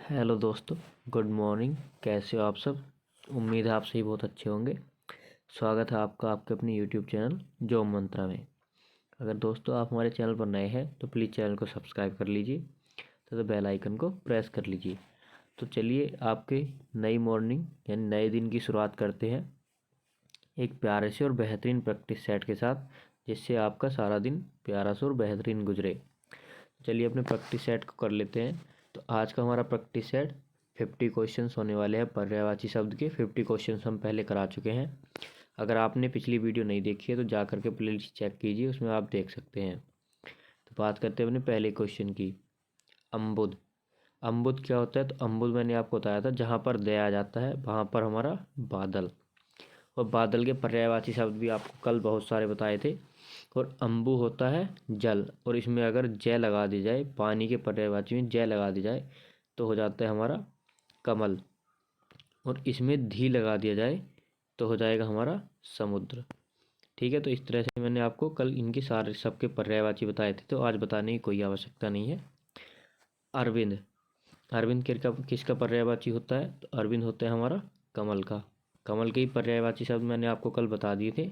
Hello दोस्तों, good morning. कैसे हो आप सब? उम्मीद है आप सही बहुत अच्छे होंगे। स्वागत है आपका आपके अपने यूट्यूब चैनल जॉब मंत्रा में। अगर दोस्तों आप हमारे चैनल पर नए हैं तो प्लीज़ चैनल को सब्सक्राइब कर लीजिए तो बेल आइकन को प्रेस कर लीजिए। तो चलिए आपके नई मॉर्निंग यानी नए दिन की शुरुआत करते हैं एक प्यारे से और बेहतरीन प्रैक्टिस सेट के साथ, जिससे आपका सारा दिन प्यारा से और बेहतरीन गुजरे। चलिए अपने प्रैक्टिस सेट को कर लेते हैं। तो आज का हमारा प्रैक्टिस सेट 50 क्वेश्चंस होने वाले हैं। पर्यायवाची शब्द के 50 क्वेश्चंस हम पहले करा चुके हैं। अगर आपने पिछली वीडियो नहीं देखी है तो जा करके प्लेलिस्ट चेक कीजिए, उसमें आप देख सकते हैं। तो बात करते हैं अपने पहले क्वेश्चन की। अम्बुद। अम्बुद क्या होता है? तो अम्बुद मैंने आपको बताया था, जहाँ पर दया आ जाता है वहाँ पर हमारा बादल। और बादल के पर्यायवाची शब्द भी आपको कल बहुत सारे बताए थे। और अम्बु होता है जल, और इसमें अगर जय लगा दी जाए, पानी के पर्यायवाची में जय लगा दी जाए तो हो जाता है हमारा कमल। और इसमें धी लगा दिया जाए तो हो जाएगा हमारा समुद्र। ठीक है, तो इस तरह से मैंने आपको कल इनके सारे सबके पर्यायवाची बताए थे, तो आज बताने की कोई आवश्यकता नहीं है। अरविंद। अरविंद किसका पर्यायवाची होता है? तो अरविंद होता है हमारा कमल का। कमल के ही पर्यायवाची शब्द मैंने आपको कल बता दिए थे।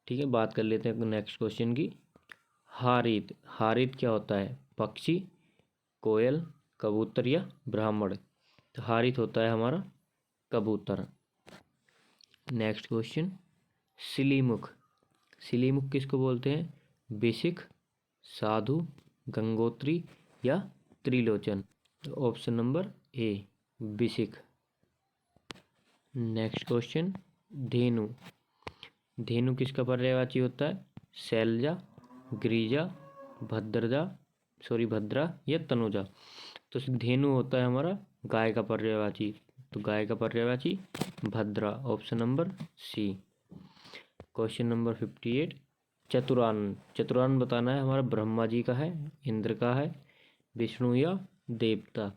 ठीक है, बात कर लेते हैं नेक्स्ट क्वेश्चन की। हारित। हारित क्या होता है? पक्षी, कोयल, कबूतर या ब्राह्मण। तो हारित होता है हमारा कबूतर। Next question. सिलीमुख। सिलीमुख किसको बोलते हैं? बिसिक, साधु, गंगोत्री या त्रिलोचन। तो ऑप्शन नंबर ए बिसिक। Next question. धेनु। धेनु किसका पर्यायवाची होता है? शैलजा, गिरिजा, भद्रा या तनुजा। तो धेनु होता है हमारा गाय का पर्यायवाची। तो गाय का पर्यायवाची भद्रा, option number C. Question number 58। चतुरानन। चतुरानन बताना है हमारा ब्रह्मा जी का है, इंद्र का है, विष्णु या देवता।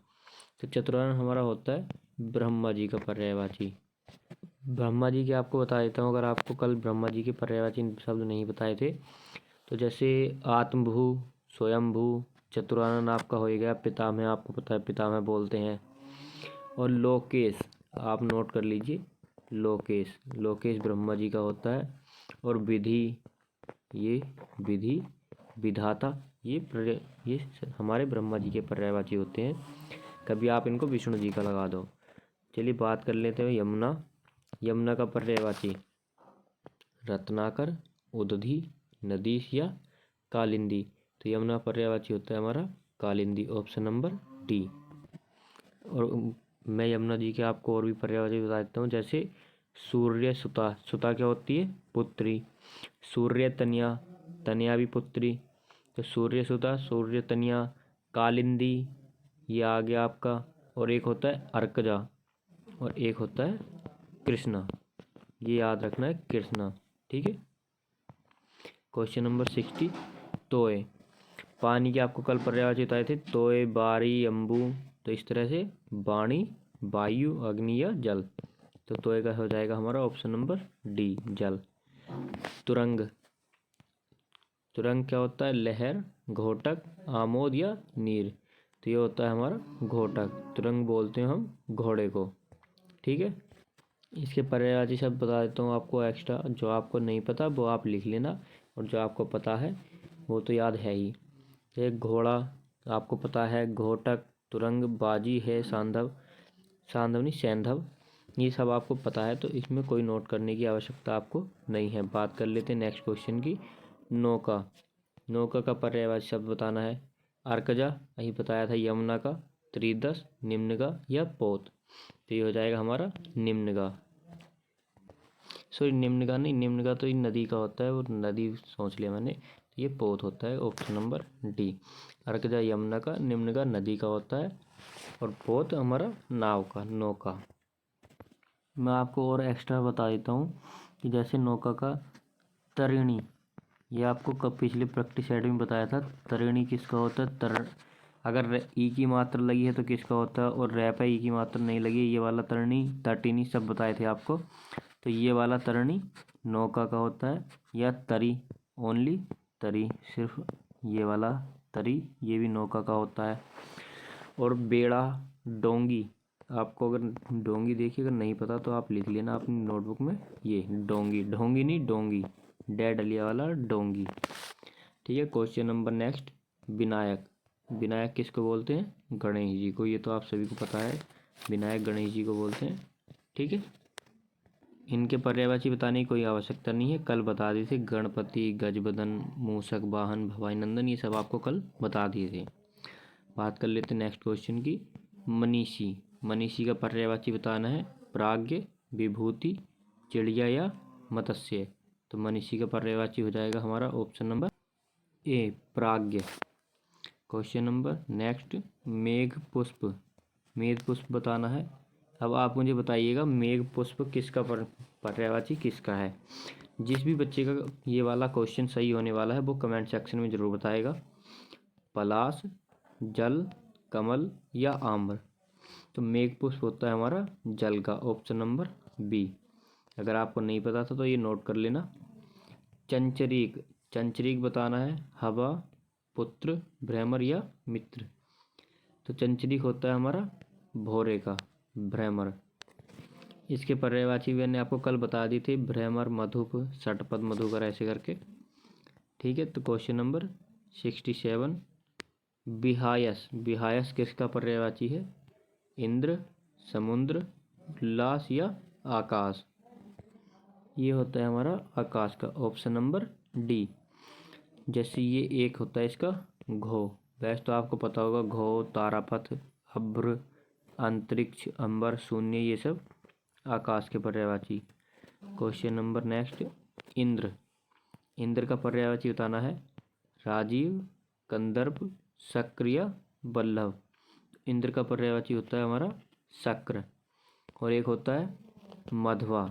तो चतुरानन हमारा होता है ब्रह्मा जी का पर्यायवाची। ब्रह्मा जी के आपको बता देता हूँ, अगर आपको कल ब्रह्मा जी के पर्यायवाची शब्द नहीं बताए थे तो जैसे आत्मभू, स्वयंभू, चतुरानन आपका हो गया। पितामह आपको पता है, पितामह बोलते हैं। और लोकेश आप नोट कर लीजिए, लोकेश। लोकेश ब्रह्मा जी का होता है। और विधि, ये विधि, विधाता, ये हमारे ब्रह्मा जी के पर्यायवाची होते हैं। कभी आप इनको विष्णु जी का लगा दो। चलिए बात कर लेते हैं यमुना। यमुना का पर्यायवाची रत्नाकर, उदधि, नदीश या कालिंदी। तो यमुना पर्यायवाची होता है हमारा कालिंदी, ऑप्शन नंबर डी। और मैं यमुना जी के आपको और भी पर्यायवाची बता देता हूँ, जैसे सूर्य सुता। सुता क्या होती है? पुत्री। सूर्य तनिया, तनिया भी पुत्री। तो सूर्य सुता, सूर्य तनिया, कालिंदी, ये आ गया आपका। और एक होता है अर्कजा, और एक होता है कृष्णा। ये याद रखना है, कृष्णा। ठीक है। Question number 60। तोय। पानी के आपको कल पर्यायवाची बताए थे, तोय, बारी, अम्बू। तो इस तरह से वाणी, वायु, अग्नि या जल। तो तोय का हो जाएगा हमारा ऑप्शन नंबर डी, जल। तुरंग। तुरंग क्या होता है? लहर, घोटक, आमोद या नीर। तो ये होता है हमारा घोटक। तुरंग बोलते हैं हम घोड़े को। ठीक है, इसके पर्यायवाची शब्द बता देता हूँ आपको एक्स्ट्रा। जो आपको नहीं पता वो आप लिख लेना, और जो आपको पता है वो तो याद है ही। एक घोड़ा आपको पता है, घोटक, तुरंग, बाजी है, सांधव, सांधव नहीं सैंधव, ये सब आपको पता है। तो इसमें कोई नोट करने की आवश्यकता आपको नहीं है। बात कर लेते हैं नेक्स्ट क्वेश्चन की। नौका। नौका का पर्यायवाची शब्द बताना है। अर्कजा यही बताया था, यमुना का, त्रिदश, निम्नगा या पोत। तो ये हो जाएगा हमारा निम्नगा। सॉरी, निम्नगा नहीं, निम्नगा तो ये नदी का होता है, वो नदी सोच लिया मैंने। तो ये पोत होता है, ऑप्शन नंबर डी। अर्कजा यमुना का, निम्नगा नदी का होता है, और पोत हमारा नाव का, नौका। मैं आपको और एक्स्ट्रा बता देता हूँ कि जैसे नौका का तरिणी, ये आपको कब पिछले प्रैक्टिस सेट में बताया था। तरिणी किसका होता है? अगर ई की मात्रा लगी है तो किसका होता है? और रै पे ई की मात्रा नहीं लगी है, ये वाला तरिणी, तटिनी सब बताए थे आपको। तो ये वाला तरिणी नौका का होता है, या तरी, ओनली तरी, सिर्फ ये वाला तरी, ये भी नौका का होता है। और बेड़ा डोंगी। आपको अगर डोंगी देखिए, अगर नहीं पता तो आप लिख लेना अपनी नोटबुक में, ये डोंगी, ढोंगी नहीं डोंगी, डै डलिया वाला डोंगी। ठीक है, question number next, Vinayak. Vinayak किसको बोलते हैं? गणेश जी को। ये तो आप सभी को पता है, विनायक गणेश जी को बोलते हैं। ठीक है, इनके पर्यायवाची बताने की कोई आवश्यकता नहीं है, कल बता दिए थे। गणपति, गजबदन, मूषक वाहन, भवानी नंदन, ये सब आपको कल बता दिए थे। बात कर लेते हैं नेक्स्ट क्वेश्चन की। मनीषी। मनीषी का पर्यायवाची बताना है, प्राज्ञ, विभूति, चिड़िया या मत्स्य। तो मनीषी का पर्यायवाची हो जाएगा हमारा ऑप्शन नंबर ए, प्राज्ञ। क्वेश्चन नंबर नेक्स्ट, मेघ पुष्प। मेघ पुष्प बताना है। अब आप मुझे बताइएगा मेघ पुष्प किसका पर्यायवाची किसका है। जिस भी बच्चे का ये वाला क्वेश्चन सही होने वाला है वो कमेंट सेक्शन में ज़रूर बताएगा। पलाश, जल, कमल या आम्र। तो मेघ पुष्प होता है हमारा जल का, ऑप्शन नंबर बी। अगर आपको नहीं पता था तो ये नोट कर लेना। चंचरीक। चंचरीक बताना है, हवा, पुत्र, भ्रमर या मित्र। तो चंचरीक होता है हमारा भौरे का, भ्रमर। इसके पर्यायवाची मैंने आपको कल बता दी थी, भ्रमर, मधुप, षटपद, मधुकर, ऐसे करके। ठीक है, तो क्वेश्चन नंबर 67, विहायस। विहायस किसका पर्यायवाची है? इंद्र, समुद्र, उल्लास या आकाश। ये होता है हमारा आकाश का, ऑप्शन नंबर डी। जैसे ये एक होता है इसका घो, वैसे तो आपको पता होगा घो, तारापथ, अभ्र, अंतरिक्ष, अंबर, शून्य, ये सब आकाश के पर्यायवाची। Question number next, Indra. Indra का पर्यायवाची बताना है, राजीव, कंदर्प, शक्र या बल्लभ। इंद्र का पर्यायवाची होता है हमारा शक्र। और एक होता है मध्वा।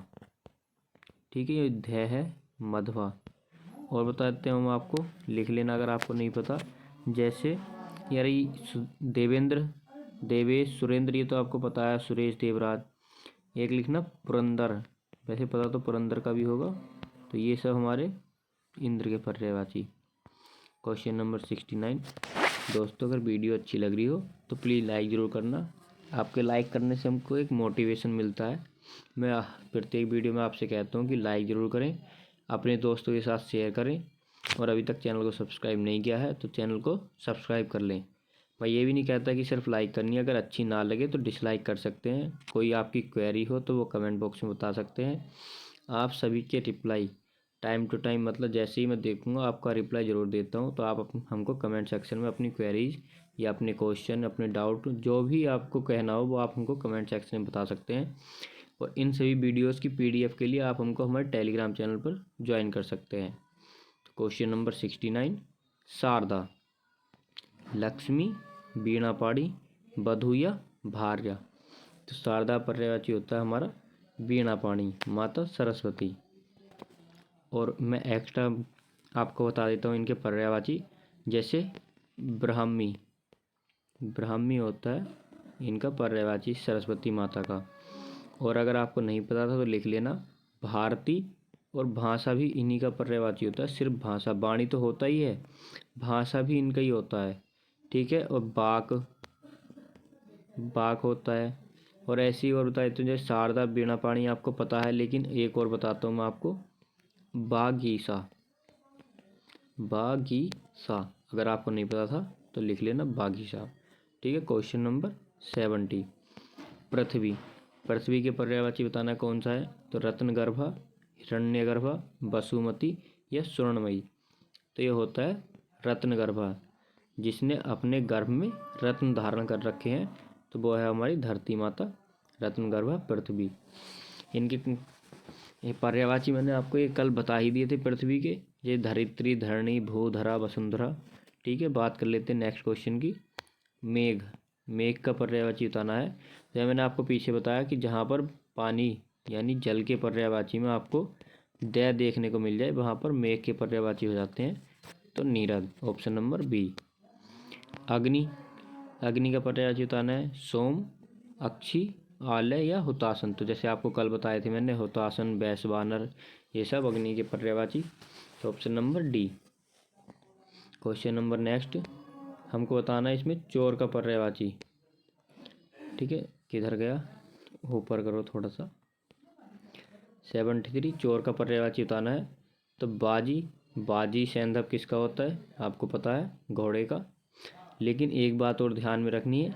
ठीक है, ये ध्य है मध्वा। और बता देते हैं हम आपको, लिख लेना अगर आपको नहीं पता। जैसे यार देवेंद्र, देवेश, सुरेंद्र, ये तो आपको पता है, सुरेश, देवराज। एक लिखना पुरंदर, वैसे पता तो पुरंदर का भी होगा। तो ये सब हमारे इंद्र के पर्यायवाची। Question number 69। दोस्तों अगर वीडियो अच्छी लग रही हो तो प्लीज़ लाइक ज़रूर करना। आपके लाइक करने से हमको एक मोटिवेशन मिलता है। मैं प्रत्येक वीडियो में आपसे कहता हूँ कि लाइक ज़रूर करें, अपने दोस्तों के साथ शेयर करें, और अभी तक चैनल को सब्सक्राइब नहीं किया है तो चैनल को सब्सक्राइब कर लें। मैं ये भी नहीं कहता कि सिर्फ लाइक करनी है, अगर अच्छी ना लगे तो डिसलाइक कर सकते हैं। कोई आपकी क्वेरी हो तो वो कमेंट बॉक्स में बता सकते हैं। आप सभी के रिप्लाई टाइम टू टाइम, मतलब जैसे ही मैं देखूंगा आपका रिप्लाई ज़रूर देता हूँ। तो आप हमको कमेंट सेक्शन में अपनी क्वेरीज या अपने क्वेश्चन, अपने डाउट, जो भी आपको कहना हो वो आप हमको कमेंट सेक्शन में बता सकते हैं। और इन सभी वीडियोज़ की PDF के लिए आप हमको हमारे टेलीग्राम चैनल पर ज्वाइन कर सकते हैं। तो क्वेश्चन नंबर 69, शारदा। लक्ष्मी, वीणा पाणी, वधू या भार्या। तो शारदा पर्यायवाची होता है हमारा वीणा पाणी, माता सरस्वती। और मैं एक्स्ट्रा आपको बता देता हूँ इनके पर्यायवाची। जैसे ब्राह्मी, ब्राह्मी होता है इनका पर्यायवाची सरस्वती माता का। और अगर आपको नहीं पता था तो लिख लेना, भारती और भाषा भी इन्हीं का पर्यायवाची होता है। सिर्फ भाषा, वाणी तो होता ही है, भाषा भी इनका ही होता है। ठीक है, और बाक, बाक होता है। और ऐसी और बता देते हैं, जैसे शारदा, वीणा पाणी आपको पता है, लेकिन एक और बताता हूँ मैं आपको, बागीसा, बागीसा। अगर आपको नहीं पता था तो लिख लेना बागीसा। ठीक है, क्वेश्चन नंबर 70, पृथ्वी। पृथ्वी के पर्यायवाची बताना कौन सा है? तो रत्नगर्भा, हिरण्यगर्भा, वसुमती या स्वर्णमयी। तो ये होता है रत्नगर्भा, जिसने अपने गर्भ में रत्न धारण कर रखे हैं, तो वो है हमारी धरती माता, रत्नगर्भा पृथ्वी। इनके ये पर्यायवाची मैंने आपको ये कल बता ही दिए थे पृथ्वी के, ये धरित्री, धरणी, भू, धरा, वसुंधरा। ठीक है, बात कर लेते हैं नेक्स्ट क्वेश्चन की। मेघ। मेघ का पर्यायवाची बताना है। जैसे मैंने आपको पीछे बताया कि जहाँ पर पानी यानी जल के पर्यायवाची में आपको द देखने को मिल जाए, वहाँ पर मेघ के पर्यायवाची हो जाते हैं। तो नीरद, ऑप्शन नंबर बी। अग्नि। अग्नि का पर्यायवाची बताना है, सोम, अक्षी, आलय या हुतासन। तो जैसे आपको कल बताए थे मैंने, हुतासन, वैश्वानर, ये सब अग्नि के पर्यायवाची। तो option number D. Question number next, हमको बताना है इसमें चोर का पर्यायवाची। ठीक है, किधर गया, ऊपर करो थोड़ा सा। 73 चोर का पर्यायवाची बताना है। तो बाजी, बाजी सैंधव किसका होता है, आपको पता है, घोड़े का। लेकिन एक बात और ध्यान में रखनी है,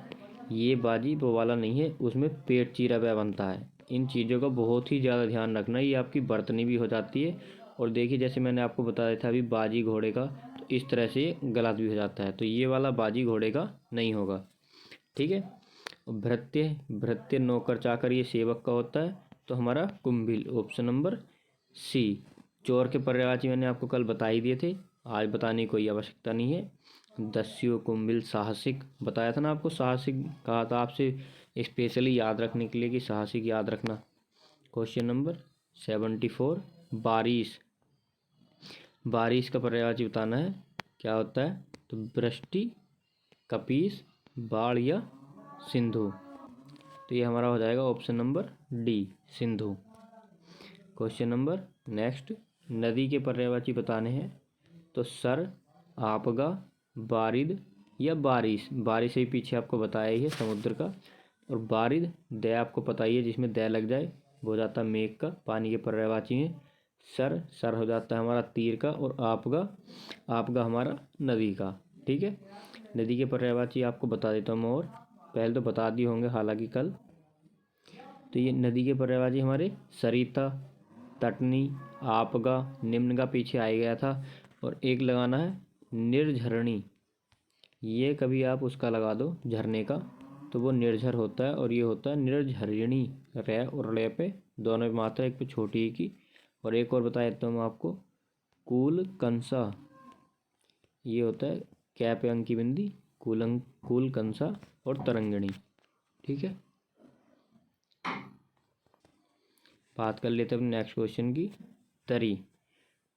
ये बाजी वो वाला नहीं है, उसमें पेट चीरा हुआ बनता है। इन चीज़ों का बहुत ही ज़्यादा ध्यान रखना है, ये आपकी बर्तनी भी हो जाती है। और देखिए जैसे मैंने आपको बताया था अभी बाजी घोड़े का, तो इस तरह से ये गलत भी हो जाता है। तो ये वाला बाजी घोड़े का नहीं होगा, ठीक है। भृत्य, भृत्य नौकर चाकर ये सेवक का होता है, तो हमारा कुंभिल, ऑप्शन नंबर सी। चोर के पर्यायवाची मैंने आपको कल बता ही दिए थे, आज बताने की कोई आवश्यकता नहीं है। दस्यु, कुंभिल, साहसिक बताया था ना आपको, साहसिक कहा था आपसे स्पेशली याद रखने के लिए कि साहसिक याद रखना। क्वेश्चन नंबर 74 बारिश, बारिश का पर्यायवाची बताना है, क्या होता है। तो वृष्टि, कपीस, बाढ़ या सिंधु। तो ये हमारा हो जाएगा option number D, Sindhu. Question number next, नदी के पर्यायवाची बताने हैं। तो सर, आपगा, बारिद या बारिश। बारिश से ही पीछे आपको बताया ही है समुद्र का। और बारिद दे आपको पता ही है, जिसमें दे लग जाए वो हो जाता है मेघ का, पानी के पर्यायवाची में। सर, सर हो जाता है हमारा तीर का। और आपगा, आपगा हमारा नदी का, ठीक है। नदी के पर्यायवाची आपको बता देता हूँ मैं, और पहले तो बता दिए होंगे हालांकि कल। तो ये नदी के पर्यायवाची हमारे सरिता, तटनी, आपगा, निम्न का पीछे आ गया था। और एक लगाना है निर्झरणी, ये कभी आप उसका लगा दो झरने का, तो वो निर्झर होता है। और ये होता है निर्झरिणी, रे और रे पे दोनों पे मात्रा, एक पे छोटी ही की। और एक और बता देता हूँ मैं आपको, कूल कंसा, ये होता है क्या पे अंक की बिंदी, कूल कंसा और तरंगिणी, ठीक है। बात कर लेते हैं अपने नेक्स्ट क्वेश्चन की। तरी,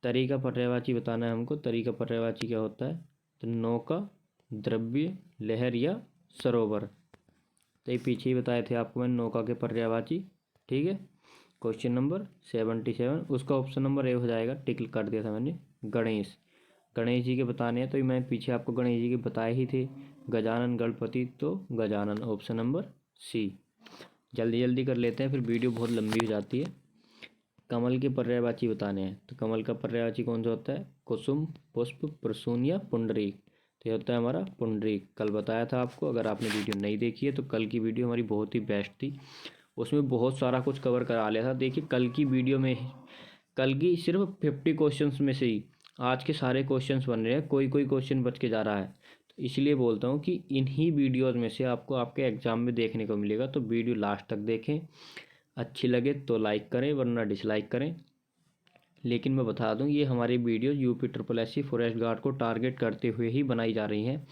तरी का पर्यायवाची बताना है हमको। तरी का पर्यायवाची क्या होता है। तो नौका, द्रव्य, लहर या सरोवर। तो ये पीछे ही बताए थे आपको मैंने नौका के पर्यायवाची, ठीक है। क्वेश्चन नंबर 77, उसका ऑप्शन नंबर ए हो जाएगा, टिक कर दिया था मैंने। गणेश, गणेश जी के बताने हैं। तो मैं पीछे आपको गणेश जी के बताए ही थे, गजानन, गणपति, तो गजानन, ऑप्शन नंबर सी। जल्दी जल्दी कर लेते हैं, फिर वीडियो बहुत लंबी हो जाती है। कमल के पर्यायवाची बताने हैं। तो कमल का पर्यायवाची कौन सा होता है। कुसुम, पुष्प, प्रसून या पुंडरीक। तो ये होता है हमारा पुंडरीक, कल बताया था आपको। अगर आपने वीडियो नहीं देखी है तो कल की वीडियो हमारी बहुत ही बेस्ट थी, उसमें बहुत सारा कुछ कवर करा लिया था। देखिए कल की वीडियो में, कल की सिर्फ 50 क्वेश्चंस में से ही आज के सारे क्वेश्चंस बन रहे हैं, कोई कोई क्वेश्चन बच के जा रहा है। तो इसलिए बोलता हूँ कि इन्हीं वीडियोज़ में से आपको आपके एग्जाम में देखने को मिलेगा। तो वीडियो लास्ट तक देखें, अच्छी लगे तो लाइक करें वरना डिसलाइक करें। लेकिन मैं बता दूं, ये हमारी video UP SSC forest guard को टारगेट करते हुए ही बनाई जा रही हैं।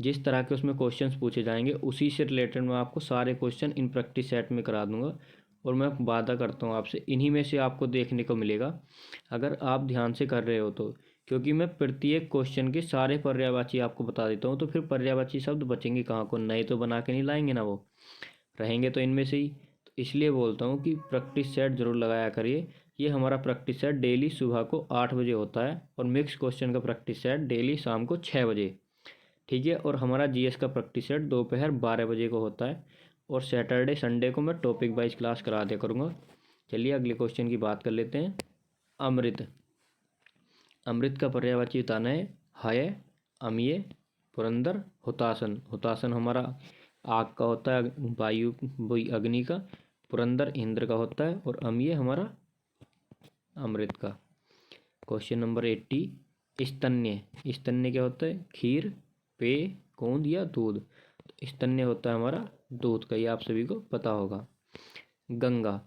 जिस तरह के उसमें क्वेश्चंस पूछे जाएंगे उसी से रिलेटेड मैं आपको सारे क्वेश्चन इन प्रैक्टिस सेट में करा दूंगा। और मैं वादा करता हूँ आपसे, इन्हीं में से आपको देखने को मिलेगा अगर आप ध्यान से कर रहे हो तो। क्योंकि मैं प्रत्येक क्वेश्चन के सारे पर्यायवाची आपको बता देता हूँ, तो फिर पर्यायवाची शब्द बचेंगे कहाँ को, नए तो बना के नहीं लाएंगे ना, वो रहेंगे तो इनमें से ही। तो इसलिए बोलता हूँ कि प्रैक्टिस सेट जरूर लगाया करिए। ये हमारा प्रैक्टिस सेट डेली सुबह को 8 बजे होता है, और मिक्स क्वेश्चन का प्रैक्टिस सेट डेली शाम को 6 बजे, ठीक है। और हमारा GS का प्रैक्टिस सेट दोपहर 12 बजे को होता है। और सैटरडे संडे को मैं टॉपिक वाइज क्लास करा दिया करूँगा। चलिए अगले क्वेश्चन की बात कर लेते हैं। अमृत, अमृत का पर्यायवाची बताना है। हय, अम्य, पुरंदर, हुतासन। हुतासन हमारा आग का होता है, वायु वही अग्नि का। पुरंदर इंद्र का होता है। और अम्य हमारा अमृत का। क्वेश्चन नंबर 80, स्तन्य, स्तन्य क्या होता है। खीर, पेय, गोंद या दूध। तो स्तन्य होता है हमारा दूध का, ये आप सभी को पता होगा। गंगा,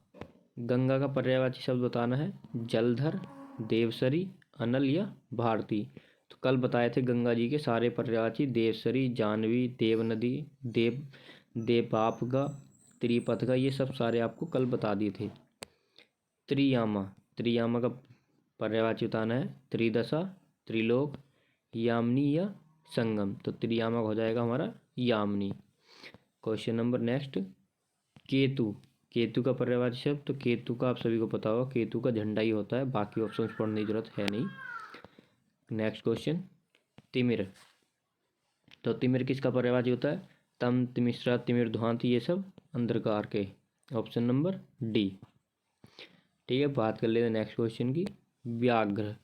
गंगा का पर्यायवाची शब्द बताना है। जलधर, देवसरी, अनल या भारती। तो कल बताए थे गंगा जी के सारे पर्यायवाची, देवसरी, जानवी, देवनदी, देवपापगा, त्रिपथगा, ये सब सारे आपको कल बता दिए थे। त्रियामा, त्रियामा का पर्यायवाची बताना है। त्रिदशा, त्रिलोक, यामिनी या संगम। तो त्रियामा हो जाएगा हमारा Yamini. Question number next, Ketu, Ketu का पर्यायवाची शब्द। तो केतु का आप सभी को पता होगा, केतु का झंडा ही होता है, बाकी ऑप्शंस पढ़ने की जरूरत है नहीं। नेक्स्ट क्वेश्चन, तिमिर। तो तिमिर किसका पर्यायवाची होता है। तम, तिमिश्रा, तिमिर, ध्वांत, ये सब अंधकार के। Option number D. ठीक है, बात कर लेते हैं नेक्स्ट क्वेश्चन की। व्याघ्र।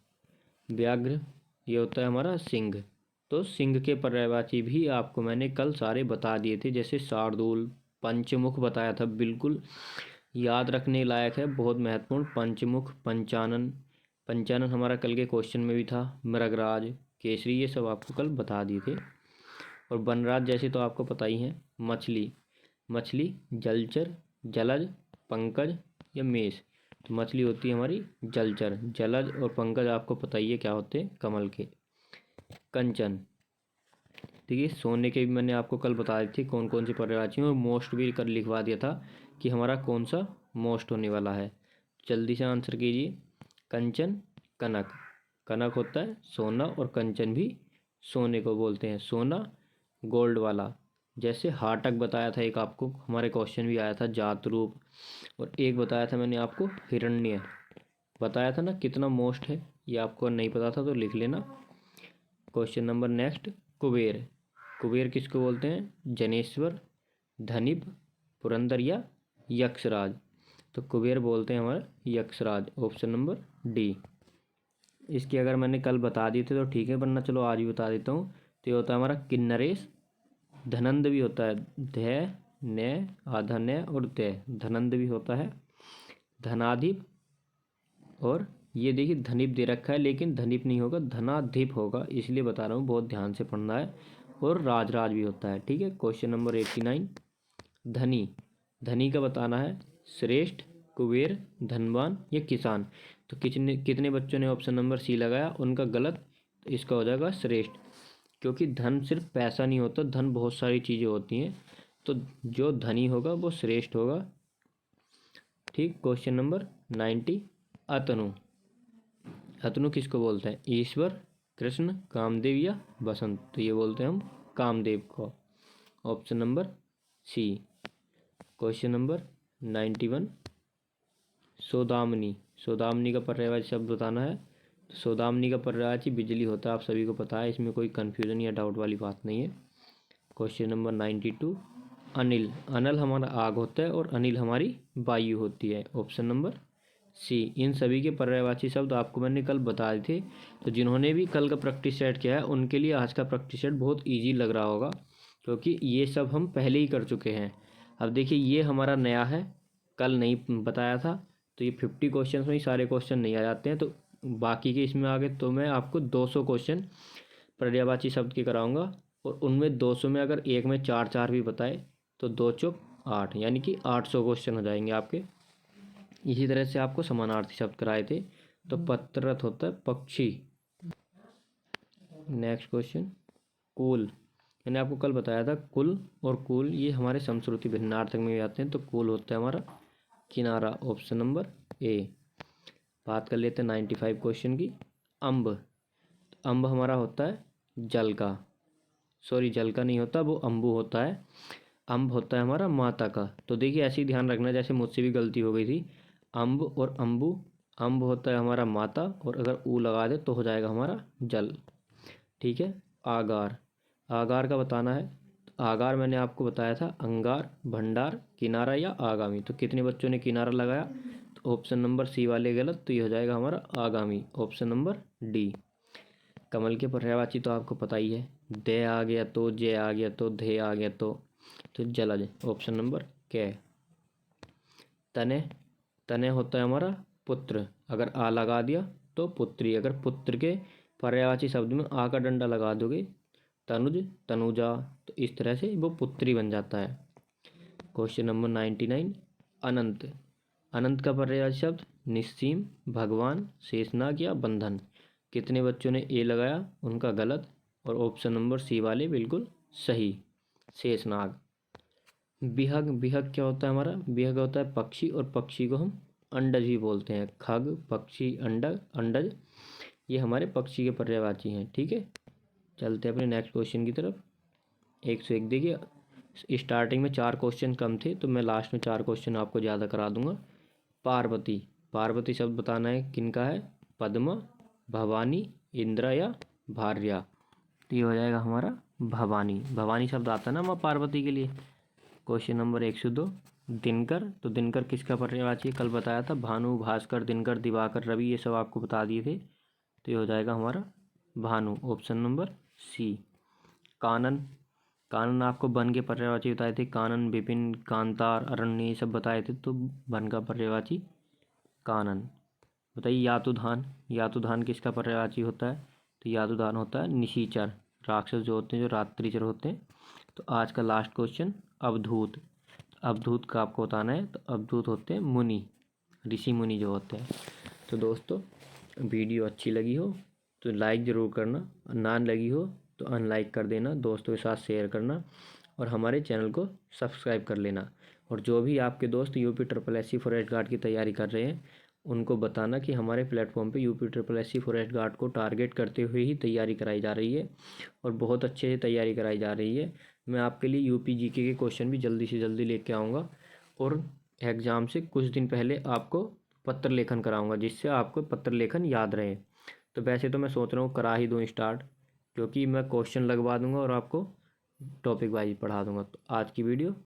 व्याघ्र ये होता है हमारा सिंह। तो सिंह के पर्यायवाची भी आपको मैंने कल सारे बता दिए थे, जैसे शार्दूल, पंचमुख बताया था, बिल्कुल याद रखने लायक है, बहुत महत्वपूर्ण। पंचमुख, पंचानन, पंचानन हमारा कल के क्वेश्चन में भी था। मृगराज, केसरी, ये सब आपको कल बता दिए थे। और वनराज जैसे तो आपको पता ही है। मछली, मछली जलचर, जलज, पंकज या मेष। तो मछली होती है हमारी जलचर। जलज और पंकज आपको पता ही है क्या होते हैं, कमल के। कंचन, देखिए सोने के भी मैंने आपको कल बता दी थी कौन कौन सी पर्यायवाची हैं, और मोस्ट भी कर लिखवा दिया था कि हमारा कौन सा मोस्ट होने वाला है। जल्दी से आंसर कीजिए। कंचन, कनक। कनक होता है सोना, और कंचन भी सोने को बोलते हैं, सोना गोल्ड वाला। जैसे हाटक बताया था एक आपको, हमारे क्वेश्चन भी आया था, जात रूप। और एक बताया था मैंने आपको हिरण्य, बताया था ना कितना मोस्ट है। ये आपको नहीं पता था तो लिख लेना। Question number next, Kuber. Kuber किसको बोलते हैं? जनेश्वर, धनिप, पुरंदर या यक्षराज। तो कुबेर बोलते हैं हमारा यक्षराज। Option number D. इसकी अगर मैंने कल बता दी थी तो ठीक है, वरना चलो आज भी बता देता हूँ। तो ये होता है हमारा किन्नरेश। धनंद भी होता है, ध, न, आधा न और त, धनंद भी होता है। धनाधिप, और ये देखिए धनिप दे रखा है, लेकिन धनिप नहीं होगा, धनाधिप होगा, इसलिए बता रहा हूँ, बहुत ध्यान से पढ़ना है। और राजराज भी होता है। ठीक है, क्वेश्चन नंबर 89, धनी। धनी का बताना है, श्रेष्ठ, कुबेर, धनवान या किसान। तो कितने कितने बच्चों ने ऑप्शन नंबर सी लगाया, उनका गलत। तो इसका हो जाएगा श्रेष्ठ, क्योंकि धन सिर्फ पैसा नहीं होता, धन बहुत सारी चीज़ें होती हैं। तो जो धनी होगा वो श्रेष्ठ होगा। ठीक, क्वेश्चन नंबर 90, अतनु। अतनु किसको बोलते हैं? ईश्वर, कृष्ण, कामदेव या बसंत। तो ये बोलते हैं हम कामदेव को। Option number C. Question number 91, सौदामिनी। सौदामिनी का पर्यायवाची शब्द बताना है। तो सौदामिनी का पर्यायवाची बिजली होता है, आप सभी को पता है, इसमें कोई कन्फ्यूजन या डाउट वाली बात नहीं है। Question number 92, Anil. अनल हमारा आग होता है और अनिल हमारी वायु होती है। ऑप्शन नंबर सी। इन सभी के पर्यायवाची शब्द आपको मैंने कल बता दिए थे। तो जिन्होंने भी कल का प्रैक्टिस सेट किया है उनके लिए आज का प्रैक्टिस सेट बहुत ईजी लग रहा होगा, क्योंकि ये सब हम पहले ही कर चुके हैं। अब देखिए ये हमारा नया है, कल नहीं बताया था। तो ये 50 क्वेश्चन में ही सारे क्वेश्चन नहीं आ जाते हैं, तो बाकी के इसमें आगे तो मैं आपको 200 क्वेश्चन पर्यायवाची शब्द के कराऊंगा। और उनमें 200 में अगर एक में 4 भी बताए तो 2 चौक 8, यानी कि 800 क्वेश्चन हो जाएंगे आपके। इसी तरह से आपको समानार्थी शब्द कराए थे। तो पत्ररथ होता है पक्षी। नेक्स्ट क्वेश्चन, कुल। मैंने आपको कल बताया था कुल और कुल ये हमारे समश्रुति भिन्नार्थक में भी आते हैं। तो कुल होता है हमारा किनारा। ऑप्शन नंबर ए। बात कर लेते हैं 95 क्वेश्चन की। अम्ब। अम्ब हमारा होता है जल का, सॉरी जल का नहीं होता, वो अम्बु होता है। अम्ब होता है हमारा माता का। तो देखिए ऐसे ही ध्यान रखना, जैसे मुझसे भी गलती हो गई थी। अम्ब और अम्बु, अम्ब होता है हमारा माता, और अगर ऊ लगा दे तो हो जाएगा हमारा जल। ठीक है, आगार। आगार का बताना है। तो आगार मैंने आपको बताया था अंगार, भंडार, किनारा या आगामी। तो कितने बच्चों ने किनारा लगाया? तो ऑप्शन नंबर सी वाले गलत, तो ये हो जाएगा हमारा आगामी। Option number D. कमल के पर्यायवाची तो आपको पता ही है, दे आ गया तो, जे आ गया तो, धे आ गया तो जलज। ऑप्शन नंबर के। तने। तने होता है हमारा पुत्र, अगर आ लगा दिया तो पुत्री। अगर पुत्र के पर्यायवाची शब्द में आ का डंडा लगा दोगे, तनुज, तनुजा, तो इस तरह से वो पुत्री बन जाता है। क्वेश्चन नंबर 99, अनंत। अनंत का पर्यायवाची शब्द निस्सीम, भगवान, शेषनाग या बंधन। कितने बच्चों ने ए लगाया, उनका गलत। और ऑप्शन नंबर सी वाले बिल्कुल सही, शेषनाग। बिहग। बिहग क्या होता है हमारा? बिहग होता है पक्षी, और पक्षी को हम अंडज भी बोलते हैं। खग, पक्षी, अंडज, अंडज ये हमारे पक्षी के पर्यायवाची हैं। ठीक है, चलते हैं अपने नेक्स्ट क्वेश्चन की तरफ। 101 देखिए, स्टार्टिंग में 4 क्वेश्चन कम थे, तो मैं लास्ट में 4 क्वेश्चन आपको ज़्यादा करा दूंगा। पार्वती। पार्वती शब्द बताना है किनका है? पद्मा, भवानी, इंद्रा या भार्या। तो ये हो जाएगा हमारा भवानी। भवानी शब्द आता है ना माँ पार्वती के लिए। क्वेश्चन नंबर 102 दिनकर, तो दिनकर किसका पर्यायवाची है? कल बताया था, भानु, भास्कर, दिनकर, दिवाकर, रवि, ये सब आपको बता दिए थे। तो ये हो जाएगा हमारा भानु, ऑप्शन नंबर सी। कानन, कानन आपको वन के पर्यायवाची बताए थे, कानन, विपिन, कांतार, अरण्य, ये सब बताए थे। तो वन का पर्यायवाची कानन। बताइए यातुधान, यातुधान किसका पर्यायवाची होता है? तो यातुधान होता है निशाचर, राक्षस जो होते हैं, जो रात्रिचर होते हैं। तो आज का लास्ट क्वेश्चन अवधूत, अवधूत का आपको बताना है। तो अवधूत होते हैं मुनि, ऋषि मुनि जो होते हैं। तो दोस्तों वीडियो अच्छी लगी हो तो लाइक ज़रूर करना, ना लगी हो तो अनलाइक कर देना, दोस्तों के साथ शेयर करना और हमारे चैनल को सब्सक्राइब कर लेना। और जो भी आपके दोस्त UP SSC फॉरेस्ट गार्ड की तैयारी कर रहे हैं उनको बताना कि हमारे प्लेटफॉर्म पे UP SSC फॉरेस्ट गार्ड को टारगेट करते हुए ही तैयारी कराई जा रही है और बहुत अच्छे से तैयारी कराई जा रही है। मैं आपके लिए UP GK के क्वेश्चन भी जल्दी से जल्दी लेके आऊँगा और एग्ज़ाम से कुछ दिन पहले आपको पत्र लेखन कराऊंगा, जिससे आपको पत्र लेखन याद रहे। तो वैसे तो मैं सोच रहा हूँ करा ही दूँ स्टार्ट, क्योंकि मैं क्वेश्चन लगवा दूंगा और आपको टॉपिक वाइज पढ़ा दूंगा। तो आज की वीडियो